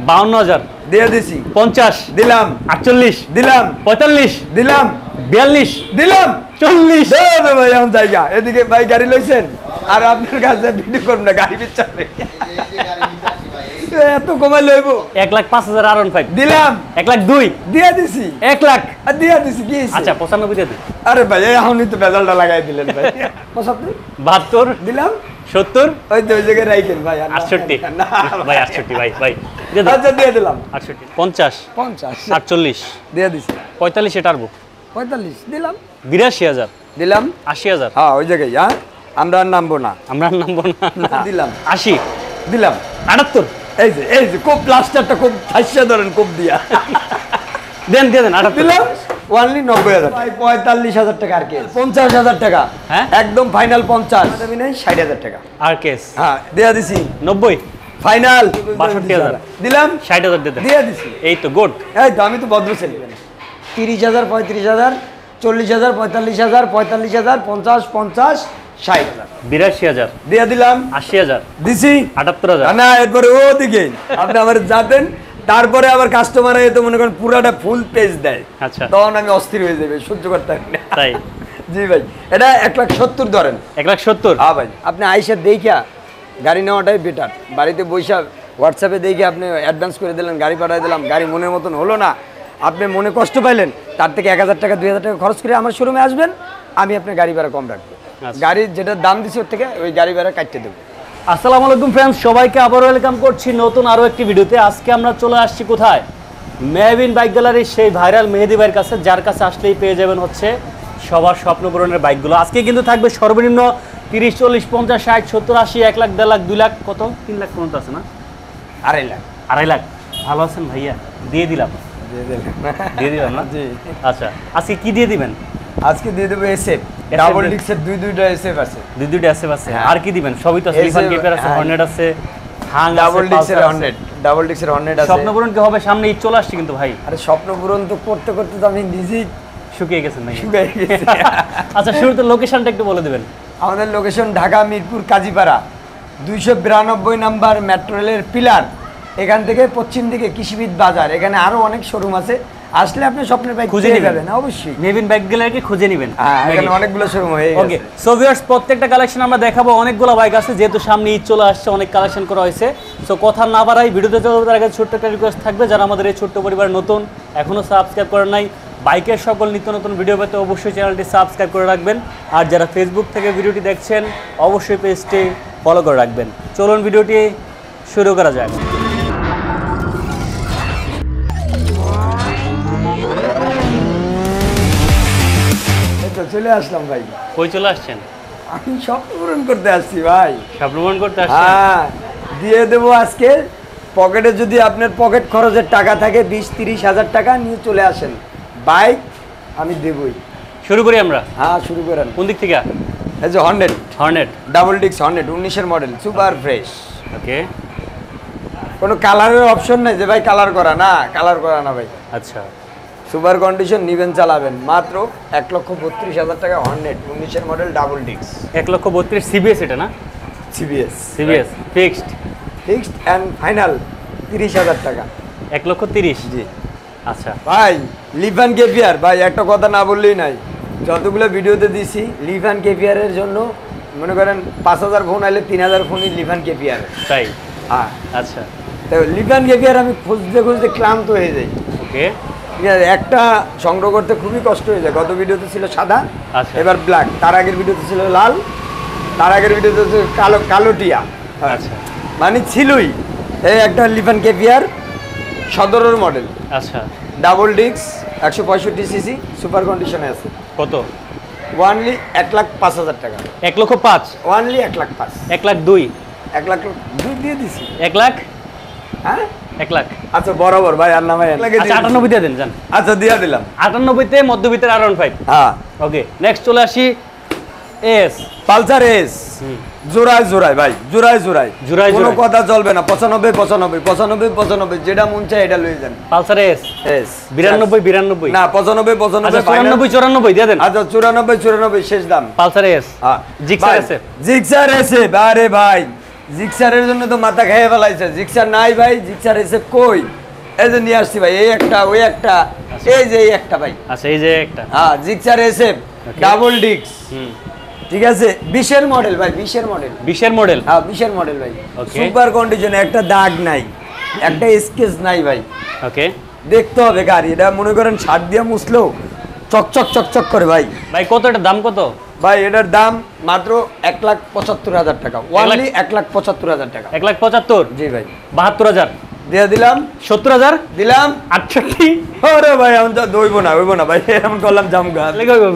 52,000 দিয়ে দিছি। 50 দিলাম। 48 দিলাম। 45 দিলাম। 42 দিলাম। 40 দাও ভাই এখন জায়গা এদিকে ভাই গাড়ি লইছেন আর আপনার কাছে ভিডিও করব না গাড়ি বিচারে এত কমাই লইব 1,05,000 R15 দিলাম 1,02 দিয়ে দিছি 1 লাখ আর দিয়ে দিছি কি আচ্ছা 95 দিয়ে দিন আরে ভাই এখনই তো বেজালটা লাগাই দিলেন ভাই 75 72 দিলাম 70 ওই তো ওই জায়গায় রাখেন ভাই 68 না ভাই 68 ভাই আচ্ছা দিয়ে দিলাম 68 50 50 48 দিয়ে দিছি 45 টার্বো 45 দিলাম 82,000 দিলাম 80,000 হ্যাঁ ওই জায়গায় হ্যাঁ আমরা আর নামবো না আমরা নামবো না দিলাম 80 দিলাম 78 এই যে খুব প্লাস্টারটা খুব ফাইসা ধরেন খুব দিয়া দেন 78 দিলাম ওনলি 90,000 ভাই 45,000 টাকা আর কি 50,000 টাকা হ্যাঁ একদম ফাইনাল 50 আমি নাই 60,000 টাকা আর কেস হ্যাঁ দেয়া দিছি 90 ফাইনাল 62,000 দিলাম 60,000 দিয়ে দেন দিয়ে দিছি এই তো গুড এই তো আমি তো ভদ্র ছেলে 30,000 35,000 40,000 45,000 45,000 50 50 60,000 82,000 দিয়ে দিলাম 80,000 দিছি 78,000 না এরপরে ওদিকে আপনি আবার যাবেন তারপরে আবার কাস্টমার তো মনে করেন পুরাটা ফুল পেজ দেয় আচ্ছা তখন আমি অস্থির হয়ে যাবে সহ্য করতে পারি না তাই জি ভাই এটা 1,70,000 ধরেন 1,70,000 হ্যাঁ ভাই আপনি আইসা দেখিয়া গাড়ি নেওয়াটাই বেটার বাড়িতে বৈশা হোয়াটসঅ্যাপে দেখে আপনি অ্যাডভান্স করে দিলেন গাড়ি পাঠিয়ে দিলাম গাড়ি মনের মতন হলো না আপনি মনে কষ্ট পাইলেন তার থেকে 1,000 টাকা 2,000 টাকা খরচ করে আমার শোরুমে আসবেন আমি আপনার গাড়ি ভাড়া কম রাখবো গাড়ির যেটা দাম দিছি ওর থেকে ওই গাড়ি ভাড়া কাটতে দেবো আসসালামু আলাইকুম ফ্রেন্ডস সবাইকে আবার ওয়েলকাম করছি নতুন আরো একটি ভিডিওতে আজকে আমরা চলে আসছি কোথায় মেহবিন বাইক গ্যালারির সেই ভাইরাল মেহেদি ভাইয়ের কাছে যার কাছে আসলেই পেয়ে যাবেন হচ্ছে সবার স্বপ্ন পূরণের বাইকগুলো আজকে কিন্তু থাকবে সর্বনিম্ন 30 40 50 60 70 80 1 লাখ 1.5 লাখ 2 লাখ কত 3 লাখ পর্যন্ত আছে না 2.5 লাখ 2.5 লাখ ভালো আছেন ভাইয়া দিয়ে দিলাম না জি আচ্ছা আজকে কি দিয়ে দিবেন আজকে দিয়ে দেবো এসএফ ডাবল ডিক্সের দুইটা এসএফ আছে দুইটা এসএফ আছে আর কি দিবেন সবই তো আছে লিফান কেপার আছে হর্নেট আছে হাং ডাবল ডিক্সের হর্নেট আছে স্বপ্ন পূরণ কি হবে সামনে ঈদ চলে আসছে কিন্তু ভাই আরে স্বপ্ন পূরণ তো করতে করতে তো আমি নিজেই শুকিয়ে গেছেন ভাই শুকিয়ে গেছি আচ্ছা শুরুতে লোকেশনটা একটু বলে দিবেন আমাদের location Dhaka Mirpur Kazipara 292 number metro রেলের পিলার এখান থেকে পশ্চিম দিকে কৃষিবিদ বাজার এখানে আরো অনেক শোরুম আছে আসলে আপনি স্বপ্নের বাইক খুঁজে নেবেন অবশ্যই মেহবিন বাইক গ্যালারিকে খুঁজে নেবেন এখানে অনেকগুলো শোরুম হয়ে গেছে ওকে সো ভিউয়ার্স প্রত্যেকটা কালেকশন আমরা দেখাবো অনেকগুলো বাইক আছে যেহেতু সামনে ঈদ চলে আসছে অনেক কালেকশন করা হয়েছে সো কথা না বাড়াই ভিডিওতে যাওয়ার আগে ছোট্ট একটা রিকোয়েস্ট থাকবে যারা আমাদের এই ছোট্ট পরিবার নতুন এখনো সাবস্ক্রাইব করেন নাই বাইকের সকল নিত্য নতুন ভিডিও পেতে অবশ্যই চ্যানেলটি সাবস্ক্রাইব করে রাখবেন আর যারা ফেসবুক থেকে ভিডিওটি দেখছেন অবশ্যই পেজটি ফলো করে রাখবেন চলুন ভিডিওটি শুরু করা যাক চলে আসলাম ভাই কই চলে আসছেন আমি স্বপ্ন পূরণ করতে আসছি ভাই স্বপ্ন পূরণ করতে আসছেন হ্যাঁ দিয়ে দেবো আজকে পকেটে যদি আপনার পকেট খরচের টাকা থাকে 20-30 হাজার টাকা নিয়ে চলে আসেন বাইক আমি দেবই শুরু করি আমরা হ্যাঁ শুরু করেন কোন দিক থেকে এই যে হর্নেট ডাবল ডিক্স হর্নেট 19-এর মডেল সুপার ফ্রেশ ওকে কোনো কালারের অপশন নেই যে ভাই কালার করা না ভাই আচ্ছা সুপার কন্ডিশন নিবেন চালাবেন মাত্র 1,32,000 টাকা হর্নেট 19-এর মডেল ডাবল ডিক্স 1,32,000 সিবিএস এটা না সিবিএস ফিক্সড এন্ড ফাইনাল 30,000 টাকা 1,30,000 জি আচ্ছা ভাই লিফান কেপিয়ার ভাই একটা কথা না বললেই নাই যতগুলো ভিডিওতে দিছি লিফান কেপিয়ারের জন্য মনে করেন 5,000 ফোন আইলে 3,000 ফোনই লিফান কেপিয়ার তাই হ্যাঁ আচ্ছা তো লিফান কেপিয়ার আমি খুঁজতে ক্লান্ত হয়ে যাই ওকে ঠিক আছে একটা সংগ্রহ করতে খুবই কষ্ট হয়ে যায় গত ভিডিওতে ছিল সাদা আচ্ছা এবার ব্ল্যাক তার আগের ভিডিওতে ছিল লাল তার আগের ভিডিওতে ছিল কালো টিয়া আচ্ছা মানে ছিলই এই একটা লিফান কেপিয়ার 17-এর মডেল আচ্ছা ডাবল ডিক্স 165 সিসি সুপার কন্ডিশনে আছে কত ওয়ানলি 1,05,000 টাকা 1,05,000 ওয়ানলি 1,05,000 1,02,000 1,02,000 দিয়ে দিছি 1 লাখ হ্যাঁ 1 লাখ আচ্ছা বরাবর ভাই আর না ভাই আচ্ছা 98 দিয়ে দেন জান আচ্ছা দিয়া দিলাম 98 তে মধ্যবিত্তের R15 হ্যাঁ ওকে নেক্সট চলে আসি এস পালসার এস জোড়ায় ভাই জোড়ায় কোনো কথা চলবে না 95 যেটা মন চায় এটা লয়ে যান পালসার এস 92 না 95 আচ্ছা 94 দিয়ে দেন আচ্ছা 94 শেষ দাম পালসার এস জিক্সার এস আরে ভাই জিক্সারের জন্য তো মাথা খেয়ে ফেলাইছে, জিক্সার নাই ভাই, জিক্সার এসে কই, এই যে নিয়ে আসছি ভাই, এই একটা ওই একটা, এই যে এই একটা ভাই। আচ্ছা এই যে একটা, হ্যাঁ জিক্সার এসে ডাবল ডিক্স, হুম ঠিক আছে, 20-এর মডেল ভাই, 20-এর মডেল, 20-এর মডেল। হ্যাঁ 20-এর মডেল ভাই, Okay. সুপার কন্ডিশনে, একটা দাগ নাই, একটা স্কেচ নাই ভাই, ওকে দেখতে হবে গাড়ি, এটা মনে করেন ছাড় দিয়ে মুছলেও চকচক চকচক করে ভাই। ভাই কত এটা দাম কত? ভাই এটার দাম মাত্র 1,75,000 টাকা, ওনলি 1,75,000 টাকা। 1,75,000, জি ভাই, 72,000, দিয়ে দিলাম, 70,000, দিলাম। 68। আরে ভাই আমি তো হইব না ভাই, এরকম করলাম জামগা।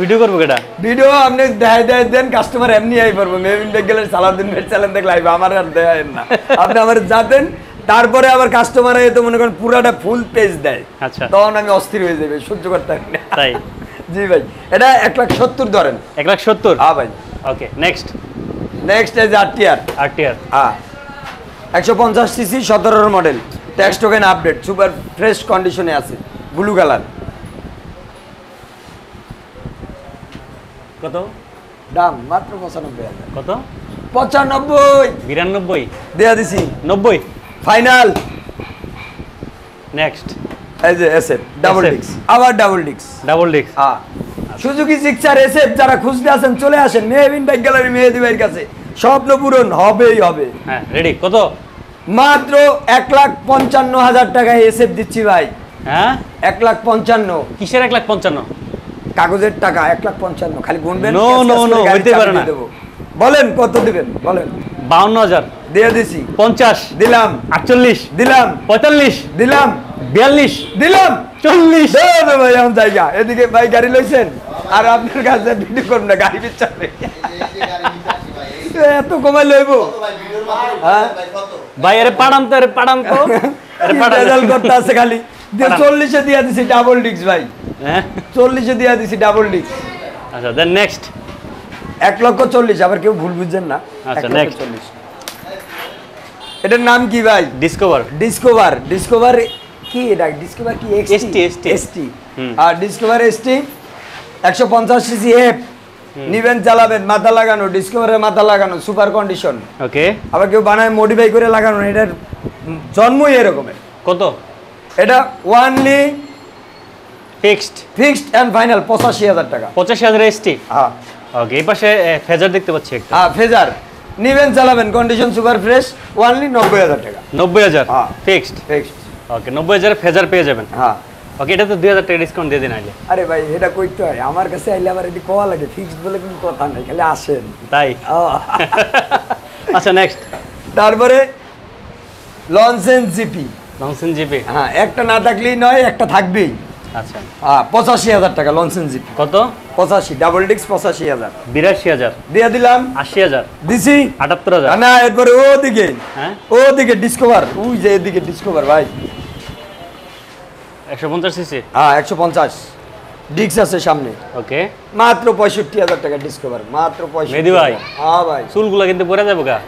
ভিডিও করবো কেটা? ভিডিও আপনি দেখাই দেন, কাস্টমার এমনি আই পারবো, মেবিন বেগ গেলে সালাউদ্দিন ভাই চ্যানেল দেখলে আইবে, আমার আর দেখায় না। আপনি আমার যাতেন, তারপরে আবার কাস্টমার তো মনে করেন পুরাটা ফুল পেজ দেয়, আচ্ছা তখন আমি অস্থির হয়ে যাবে, সহ্য করতে পারি না। তাই? জি ভাই, এটা 1,70,000 ধরেন। 1,70,000, হ্যাঁ ভাই। Okay next. নেক্সট এই যে RTR, RTR, হ্যাঁ 150 সিসি 17-এর model, tax token update, super fresh কন্ডিশনে আছে, ব্লু কালার। কত দাম মাত্র 95,000। কত? 95, 92, দেয়া দিছি 90। ফাইনাল। নেক্সট এই যে এসএফ ডাবল SF ডিক্স, আবার ডাবল ডিক্স, ডাবল ডিস্ক। হ্যাঁ সুজুকি জিক্সার এসএফ, যারা খুঁজতে আছেন চলে আসেন মেহবিন বাইক গ্যালারি, মেহেদি ভাইয়ের কাছে, স্বপ্ন পূরণ হবেই হবে। হ্যাঁ রেডি, কত? মাত্র 1,55,000 টাকায় এসএফ দিচ্ছি ভাই। হ্যাঁ 1,55,000 কিসের 1,55,000? কাগজের টাকা, 1,55,000 খালি গুনবেন। No, ক্যাশ no, ক্যাশ করে no, গাড়ির হইতে চাবি পারে না। দিয়ে দেবো। বলেন কত দিবেন বলেন। 52,000, দিয়ে দিছি, 50, দিলাম, 48, দিলাম, 45, দিলাম, 42, দিলাম, 40। দাও ভাই আমার জায়গা, এদিকে ভাই গাড়ি লইছেন, আর আপনার কাছে ভিডিও করুন না, গাড়ি পিছাবে এত কমাই লইব। হ্যাঁ ভাই আরে পাড়াম তো, আরে পাড়াম তো, আরে পাড়াম। রেজাল্ট করতে আছে খালি। দিয়ে 40-এ দিয়া দিছি ডাবল ডিক্স ভাই, হ্যাঁ 40-এ দিয়া দিছি ডাবল ডিক্স। আচ্ছা দেন নেক্সট। 1,40,000, আবার কেউ ভুল বুঝছেন না। আচ্ছা, 1,40,000। এটার নাম কি ভাই? ডিসকভার। ডিসকভার, ডিসকভার কি এটা? ডিসকভার কি ST, ST, আর ডিসকভার ST 150 সিসি এফ, নিবেন চালাবেন, মাথা লাগানো, ডিসকভারের মাথা লাগানো, সুপার কন্ডিশন। ওকে আবার কেউ বানায় মডিফাই করে লাগানো, এটার জন্মই এরকমের। কত? এটা ওয়ানলি ফিক্সড এন্ড ফাইনাল 85,000 টাকা। 85,000 ST। হ্যাঁ ওকে এই পাশে ফেজার দেখতে পাচ্ছি একটা। হ্যাঁ ফেজার, নিবেন চালাবেন, কন্ডিশন সুপার ফ্রেশ, ওয়ানলি 90,000 টাকা। 90,000 হ্যাঁ। ফিক্সড। ফিক্সড, ওকে 90,000 ফেজার পেয়ে যাবেন। হ্যাঁ। ওকে এটা তো 2,000 টাকা ডিসকাউন্ট দিয়ে দিন আইলে। আরে ভাই এটা কইতে হয়, আমার কাছে আইলে আবার এটি কোয়া লাগে, ফিক্সড বলে কোনো কথা নাই, খালি আসেন। তাই? আহ। আচ্ছা নেক্সট। তারপরে লনসেন্স জিপি, লংসেন জিপি। হ্যাঁ একটা না থাকলেই নয়, একটা থাকবেই। আচ্ছা হ্যাঁ 85,000 টাকা লনসেন্স জিপি। কত? 85, ডাবল ডিক্স 85,000 82,000, দিয়ে দিলাম, 80,000, দিছি। 78,000। না এরপরে ওদিকে, হ্যাঁ ওদিকে ডিসকভার, ওই যে এদিকে ডিসকভার ভাই। 150 সিসি। হ্যাঁ 150 ডিক্স আছে সামনে, ওকে মাত্র 65,000 টাকা ডিসকভার, মাত্র 65। মেহেদী ভাই। হ্যাঁ ভাই, চুলগুলা কিন্তু পরে যাবো গা।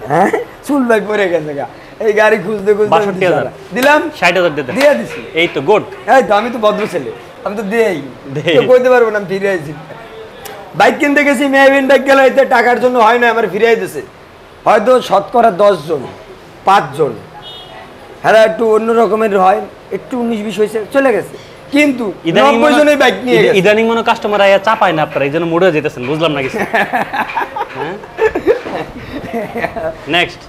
হ্যাঁ চুল ভাই পরে গেছে গা, এই গাড়ি খুঁজতে খুঁজতে 62,000 দিলাম, 60,000 দিতে। দিয়ে দিছি। এই তো গুড। এই তো আমি তো ভদ্র ছেলে, আমি তো দেই, দেই। তো কইতে পারবো না আমি ফিরে আইছি। বাইক কিনতে গেছি, মেহবিন বাইক গেলে এতে টাকার জন্য হয় না, আমার ফিরে আইতেছে হয়তো শতকরা 10 জন 5 জন, হ্যাঁ একটু অন্য রকমের হয়, একটু 19-20 হয়েছে চলে গেছে, কিন্তু 90 জনের বাইক নিয়ে গেছে। ইদানিং মনে কাস্টমার আয়া চাপায় না আপনারা, এই জন্য মোড়ে যেতেছেন, বুঝলাম না কিছু। নেক্সট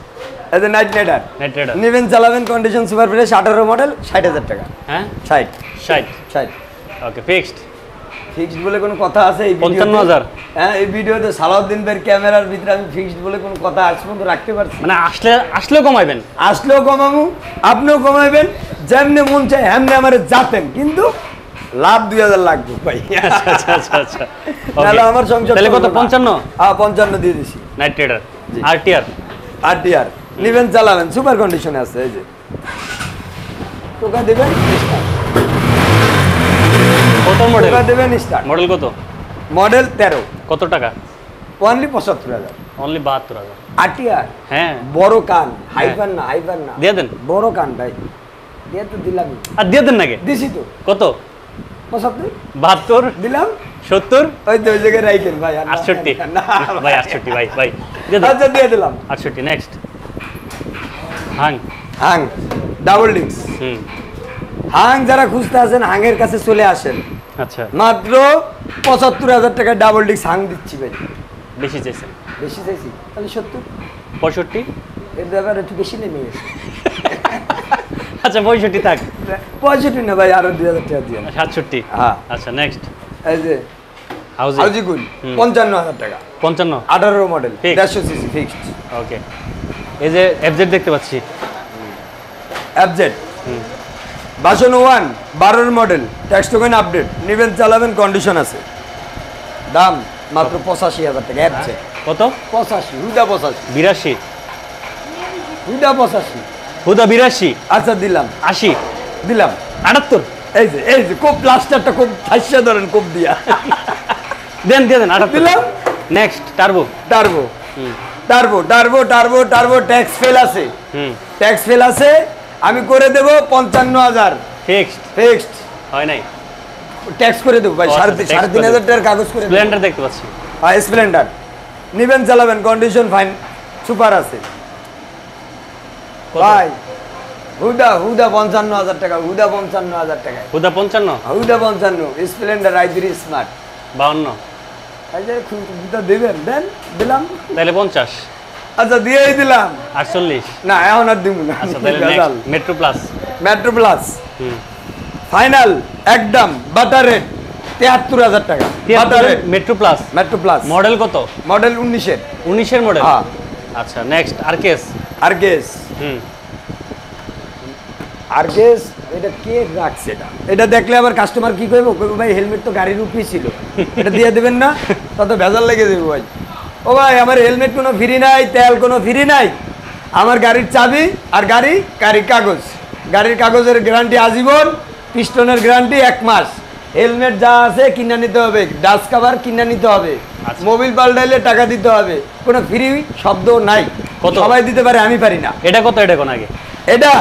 এই যে নাইট রাইডার, নেট রেডার। নিবেন চালাবেন, কন্ডিশন সুপার ফ্রেশ, 18 মডেল, 60,000 টাকা। হ্যাঁ 60 60। ওকে ফিক্সড। ফিক্সড বলে কোনো কথা আছে এই 55,000। হ্যাঁ এই ভিডিওতে সালাউদ্দিন ভাইয়ের ক্যামেরার ভিতরে আমি ফিক্সড বলে কোনো কথা আজ পর্যন্ত রাখতে পারছি না। মানে আসলেও কমাইবেন? আসলেও কমাবো, আপনিও কমাইবেন, যেমনি মন চায় হেমনি আমার যাতেন, কিন্তু লাভ 2,000 লাগবে ভাই। আচ্ছা আচ্ছা আচ্ছা তাহলে আমার সংসার তাহলে কত? চলবে না। 55? হ্যাঁ 55 দিয়ে দিছি। নাইট রেডার জি। RTR। RTR নিবেন চালাবেন, সুপার কন্ডিশনে আছে, এই যে টোকা দেবেন, কত মডেল? টোকা দেবেন স্টার্ট। মডেল কত? মডেল 13, কত টাকা? অনলি 75,000। অনলি 72,000। RTR হ্যাঁ বড় কান, হাইপার না, হাইপার না, দিয়ে দেন। বড় কান ভাই, দিয়ে তো দিলাম, আর দিয়ে দেন নাকি? দিছি তো। কত? 75 72, দিলাম, 70, ওই তো ওই জায়গায় রাইখেন ভাই, আর না, 68। না, ভাই 68 ভাই ভাই দিয়ে দেন। আচ্ছা দিয়ে দিলাম। 68 নেক্সট। হাং হাং ডাবল ডিক্স। হুম হাং যারা খুঁজতে আছেন হাঙের কাছে চলে আসেন, আচ্ছা মাত্র ৭৫,০০০ টাকায় ডাবল ডিক্স হাং দিচ্ছি ভাই। বেশি চাইছেন? বেশি চাইছি তাহলে ৭০। 65? এর ব্যাপারে একটু বেশি নেমে গেছে। আচ্ছা 65 থাক। 65 না ভাই, আরো ২,০০০ টাকা দিয়ে। 67? হ্যাঁ। আচ্ছা নেক্সট এই যে হাউজি হাউজি কুল ৫৫,০০০ টাকা, 55? 18 model, Fixed? ১৫০ CC fixed. Okay. এই যে এফজেড দেখতে পাচ্ছি। FZ version 1 12 model, tax token update, নিবেন চালাবেন, কন্ডিশন আছে। দাম মাত্র ৮৫,০০০ টাকা এফজেড। কত? ৮৫, হুদা ৮৫, 82? হুদা ৮৫। হুদা 82? আচ্ছা দিলাম, 80? দিলাম 78? এই যে খুব প্লাস্টারটা খুব ঠাইসা ধরেন খুব দিয়া দেন 78 দিলাম। Next turbo. Turbo hmm turbo turbo turbo turbo tax fail আছে, হুম ট্যাক্স ফেল আছে, আমি করে দেব ৫৫,০০০ ফিক্সড? ফিক্সড। হয় নাই? ট্যাক্স করে দেবো ভাই, ও আচ্ছা, tax ৩,৫০০ টাকার কাগজ করে দেবো। স্প্লেন্ডার দেখতে পাচ্ছি। হ্যাঁ স্প্লেন্ডার নিবেন চালাবেন, কন্ডিশন ফাইন, সুপার আছে কত? ভাই। হুদা হুদা ৫৫,০০০ টাকা, হুদা ৫৫,০০০ টাকায়, হুদা 55? হুদা ৫৫, স্প্লেন্ডার i3 স্মার্ট। 52? এই যে হুদা দেবেন, দেন দিলাম। তাহলে 50? আচ্ছা দিয়েই দিলাম। 48? না এখন আর দিব না। আচ্ছা তাহলে next Metro Plus. Metro Plus hmm final একদম বাটার রেট ৭৩,০০০ টাকা, butter rate Metro Plus. Metro Plus model কত? মডেল 19-এর। 19-এর মডেল? হ্যাঁ। আচ্ছা next RKS. RKS hmm RKS এটা কে রাখছে? এটা দেখলে আবার কাস্টমার কি কইবো, কইবো ভাই হেলমেট তো গাড়ির উপরেই ছিল, এটা দিয়ে দেবেন না, তত ভেজাল লেগে দেবো ভাই। ও ভাই আমার হেলমেট কোনো ফ্রি নাই, তেল কোনো ফ্রি নাই, আমার গাড়ির চাবি আর গাড়ির কাগজ, গাড়ির কাগজের গ্যারান্টি আজীবন, পিস্টনের গ্যারান্টি 1 মাস, হেলমেট যা আছে কিনে নিতে হবে, ডাস্ট কভার কিনে নিতে হবে, আচ্ছা। মোবিল পাল্টাইলে টাকা দিতে হবে, কোনো ফ্রি শব্দ নাই। কত? সবাই দিতে পারে, আমি পারি না। এটা কত? এটা কোন আগে? এটা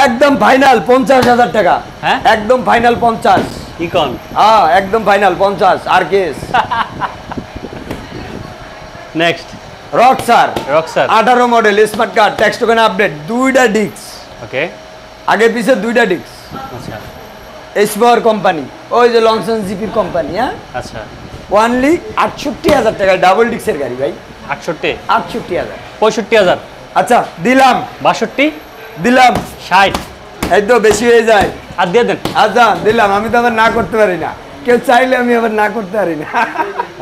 একদম ফাইনাল ৫০,০০০ টাকা। হ্যাঁ? একদম ফাইনাল ৫০। ইকন? হ্যাঁ একদম ফাইনাল ৫০ আরকেএস। নেক্সট রকসার রকসার। 18 model, smart card, tax token update, 2টা ডিস্ক, ওকে আগে পিছে 2টা ডিস্ক, আচ্ছা এসপাওয়ার কোম্পানি, ওই যে লংসন জিপির কোম্পানি। হ্যাঁ আচ্ছা ওয়ানলি ৬৮,০০০ টাকা ডাবল ডিস্কের গাড়ি ভাই, 68? ৬৮,০০০। 65,000? আচ্ছা দিলাম 62? দিলাম 60? এই তো বেশি হয়ে যায়। আর দিয়ে দেন। আচ্ছা দিলাম, আমি তো আবার না করতে পারি না, কেউ চাইলে আমি আবার না করতে পারি না।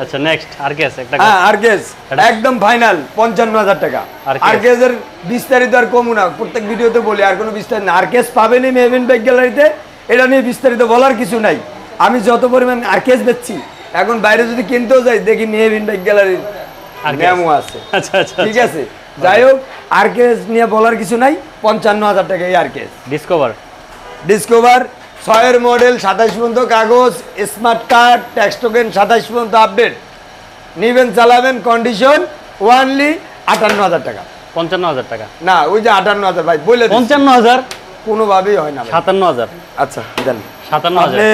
আচ্ছা নেক্সট আরকেএস একটা। হ্যাঁ আরকেএস এটা- একদম ফাইনাল ৫৫,০০০ টাকা। আরকেএস। আরকেএসের বিস্তারিত আর কমু না, প্রত্যেক ভিডিওতে বলি, আর কোনো বিস্তারিত না। আরকেএস পাবেনই মেহবিন বাইক গ্যালারিতে, এটা নিয়ে বিস্তারিত বলার কিছু নাই। আমি যত পরিমাণ আরকেএস বেচছি, এখন বাইরে যদি কিনতেও যাই দেখি মেহবিন বাইক গ্যালারির আরকেএস। মেমো আছে। আচ্ছা আচ্ছা ঠিক আছে, যাই হোক আরকেএস নিয়ে বলার কিছু নাই, ৫৫,০০০ টাকা এই আরকেএস। ডিসকভার। ডিসকভার 6-এর মডেল, 27 পর্যন্ত কাগজ, স্মার্ট কার্ড, ট্যাক্স টোকেন 27 পর্যন্ত আপডেট, নিবেন চালাবেন, কন্ডিশন ওয়ানলি ৫৮,০০০ টাকা। 55,000 টাকা? না ওই যে ৫৮,০০০ ভাই বলে দিচ্ছি, 55,000? কোনোভাবেই হয় না ভাই। 57,000? আচ্ছা দেন 57,000? আপনি,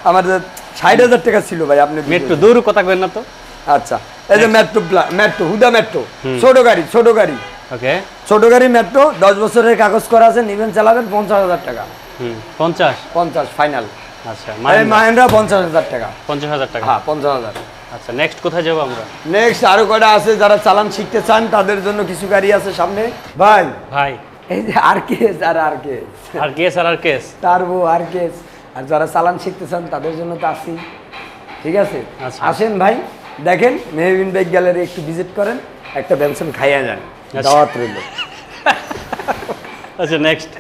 আমার ৬০,০০০ টাকা ছিল ভাই, আপনি মেট্রো দূর কথা কইেন না তো। আচ্ছা এই যে মেট্রো হুদা মেট্রো, হুম। ছোট গাড়ি ওকে ছোট গাড়ি মেট্রো, 10 বছরের কাগজ করা আছে, নিবেন চালাবেন ৫০,০০০ টাকা। 50? 50 ফাইনাল। আচ্ছা এই মাহেন্দ্রা ৫০,০০০ টাকা। 50,000 টাকা? হ্যাঁ ৫০,০০০। আচ্ছা নেক্সট কোথায় যাবো আমরা? নেক্সট আরো কয়টা আছে, যারা চালান শিখতে চান তাদের জন্য কিছু গাড়ি আছে সামনে ভাই। ভাই এই যে আরকেএস আর আরকেএস, আরকেএস আর আরকেএস। টার্বো আরকেএস, আর যারা চালান শিখতে চান তাদের জন্য তো আছি। ঠিক আছে আচ্ছা। আসেন ভাই, দেখেন মেহবিন বাইক গ্যালারি একটু ভিজিট করেন, একটা বেনসন খাইয়া যান, আচ্ছা। দাওয়াত রইল। আচ্ছা নেক্সট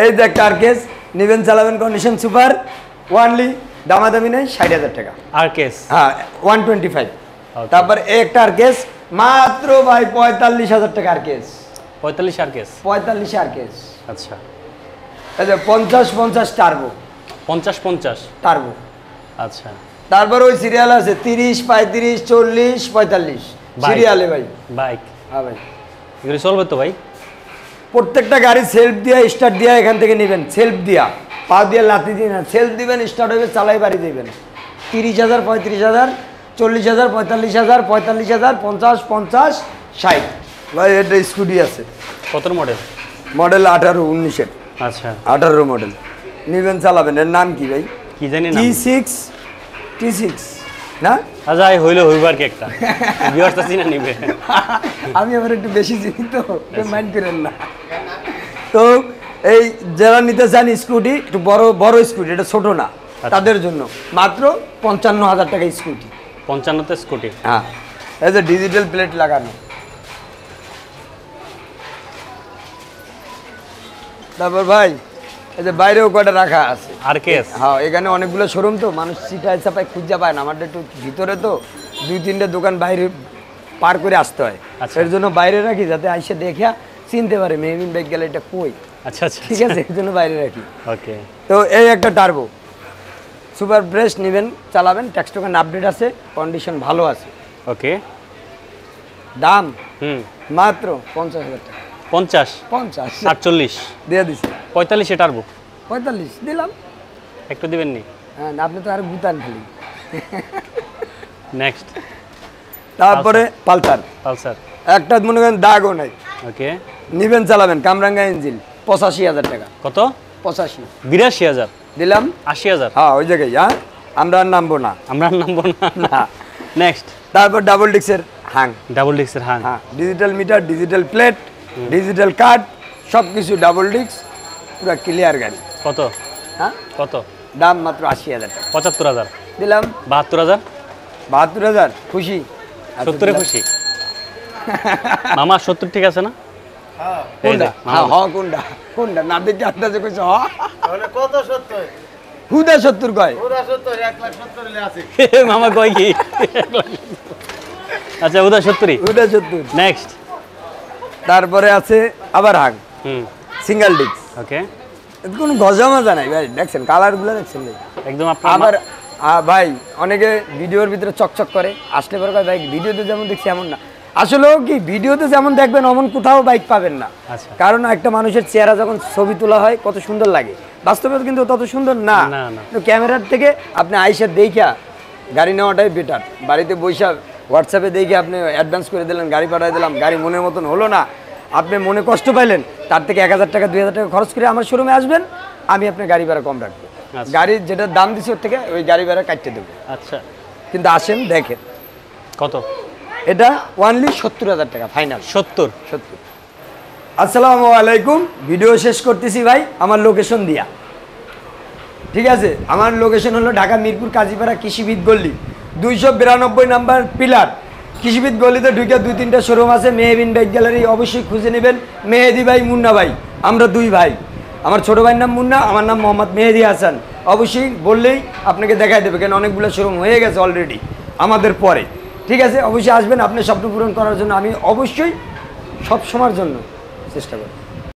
এই যে একটা আরকেএস, নিবেন চালাবেন, কন্ডিশন সুপার, ওয়ানলি দামাদামি নেই, ৬০,০০০ টাকা। আরকেএস। হ্যাঁ 125। Okay. তারপর এই একটা আরকেএস মাত্র ভাই ৪৫,০০০ টাকা আরকেএস। 45 আরকেএস? ৪৫ আরকেএস। আচ্ছা এই যে ৫০ টার্বো 50 টার্বো। আচ্ছা তারপর ওই সিরিয়াল আছে ৩০ ৩৫ ৪০ ৪৫ Bike. সিরিয়ালে ভাই। বাইক হ্যাঁ ভাই, এগুলো চলবে তো ভাই? প্রত্যেকটা গাড়ি সেলফ দিয়া স্টার্ট দিয়া এখান থেকে নেবেন, সেলফ দিয়া, পা দিয়ে লাথি দিয়ে না, সেলফ দিবেন, স্টার্ট হবে, চালাই বাড়ি দিবেন। ৩০,০০০ ৩৫,০০০ ৪০,০০০ ৪৫,০০০ ৪৫,০০০ ৫০ ৫০ ৬০ ভাই। এটা স্কুটি আছে কত মডেল? মডেল 18-19-এর। আচ্ছা 18 মডেল নিবেন, চালাবেন। এর নাম কি ভাই? কি জানি না T6 না? আচ্ছা হইলো হইবার কি একটা ভিউয়ার্স চিনা নিবে। আমি আবার একটু বেশি চিনি তো, মাইন্ড করেন না। তো এই যারা নিতে চান স্কুটি, একটু বড় বড় স্কুটি, এটা ছোট না, তাদের জন্য মাত্র 55,000 টাকা স্কুটি। 55তে স্কুটি। হ্যাঁ, এই যে ডিজিটাল প্লেট লাগানো। তারপর ভাই এই যে বাইরেও কয়টা রাখা আছে আর কেস। হ্যাঁ, এখানে অনেকগুলো শোরুম তো, মানুষ সিটায় চাপায় খুঁজে পায় না। আমারটা একটু ভিতরে তো, 2-3টে দোকান বাইরে পার করে আসতে হয়। আচ্ছা। এর জন্য বাইরে রাখি, যাতে আইসে দেখা চিনতে পারে মেহবিন বাইক গেলে এটা কই। আচ্ছা আচ্ছা ঠিক আছে, এর জন্য বাইরে রাখি। ওকে। তো এই একটা টার্বো সুপার ব্রেস নেবেন, চালাবেন। ট্যাক্স টোকেন আপডেট আছে, কন্ডিশন ভালো আছে। ওকে। দাম মাত্র 50,000 টাকা। 50 50 48 দিয়ে দিছি। 45 এ টার্বো 45 দিলাম। একটু দিবেন নি? হ্যাঁ, আপনি তো আর গুতান খালি। নেক্সট। তারপরে পালসার একটা মনে করেন দাগও নাই। ওকে। নিবেন, চালাবেন। কামরাঙ্গা ইঞ্জিন, 85,000 টাকা। কত? 85 82,000 দিলাম। 80,000। হ্যাঁ, ওই জায়গায়। হ্যাঁ, আমরা আর নামবো না। আমরা আর নামবো না। নেক্সট। তারপর ডাবল ডিক্সের হাং। ডাবল ডিক্সের হাং। হ্যাঁ, digital meter, digital plate, digital card, সব কিছু ডাবল ডিক্স, পুরো ক্লিয়ার গাড়ি। কত? হ্যাঁ, কত? দাম মাত্র 80,000 টাকা। 75,000 দিলাম। 72,000 72,000 খুশি? 70 এ খুশি? মামা 70 ঠিক আছে না? কোনটা? হ্যাঁ, কোনটা কোনটা না দেখে আন্দাজে কইছ? কত 70? হুদা 70 কয়। 1,70,000 আছে। মামা কয় কি? আচ্ছা উদা 70। হুদা 70। নেক্সট। তারপরে আছে আবার হাং, সিঙ্গেল ডিক্স। ওকে। এতে কোনো গজা মজা নাই ভাই। দেখছেন কালারগুলো, দেখছেন ভাই? একদম আপনার আবার ভাই অনেকে ভিডিওর ভিতরে চকচক করে, আসলে পরে কয় ভাই ভিডিওতে যেমন দেখছি এমন না। আসলে কি, ভিডিওতে যেমন দেখবেন অমন কোথাও বাইক পাবেন না। আচ্ছা। কারণ একটা মানুষের চেহারা যখন ছবি তোলা হয় কত সুন্দর লাগে, বাস্তবে কিন্তু তত সুন্দর না। তো ক্যামেরার থেকে আপনি আইসা দেখা গাড়ি নেওয়াটাই বেটার। বাড়িতে বৈশা হোয়াটসঅ্যাপে দেখে আপনি অ্যাডভান্স করে দিলেন, গাড়ি পাঠিয়ে দিলাম, গাড়ি মনের মতন হলো না, আপনি মনে কষ্ট পাইলেন, তার থেকে 1,000 টাকা 2,000 টাকা খরচ করে আমার শোরুমে আসবেন, আমি আপনার গাড়ি ভাড়া কম রাখবো। গাড়ির যেটা দাম দিচ্ছে ওর থেকে ওই গাড়ি ভাড়া কাটতে দেবো। আচ্ছা। কিন্তু আসেন দেখেন কত? এটা ওনলি 70,000 টাকা ফাইনাল। 70। আসসালামু আলাইকুম। ভিডিও শেষ করতেছি ভাই আমার লোকেশন দিয়া। ঠিক আছে, আমার লোকেশন হলো ঢাকা মিরপুর কাজীপাড়া কৃষিবিদ গল্লি, 292 নাম্বার পিলার। কৃষিবিদ গল্লিতে ঢুকে 2-3টা শোরুম আছে। মেহবিন বাইক গ্যালারি অবশ্যই খুঁজে নেবেন। মেহেদি ভাই, মুন্না ভাই, আমরা দুই ভাই। আমার ছোটো ভাইয়ের নাম মুন্না, আমার নাম মোহাম্মদ মেহেদি হাসান। অবশ্যই বললেই আপনাকে দেখাই দেবে, কেন অনেকগুলো শোরুম হয়ে গেছে অলরেডি আমাদের পরে। ঠিক আছে, অবশ্যই আসবেন। আপনার স্বপ্ন পূরণ করার জন্য আমি অবশ্যই সব সময়ের জন্য চেষ্টা করি।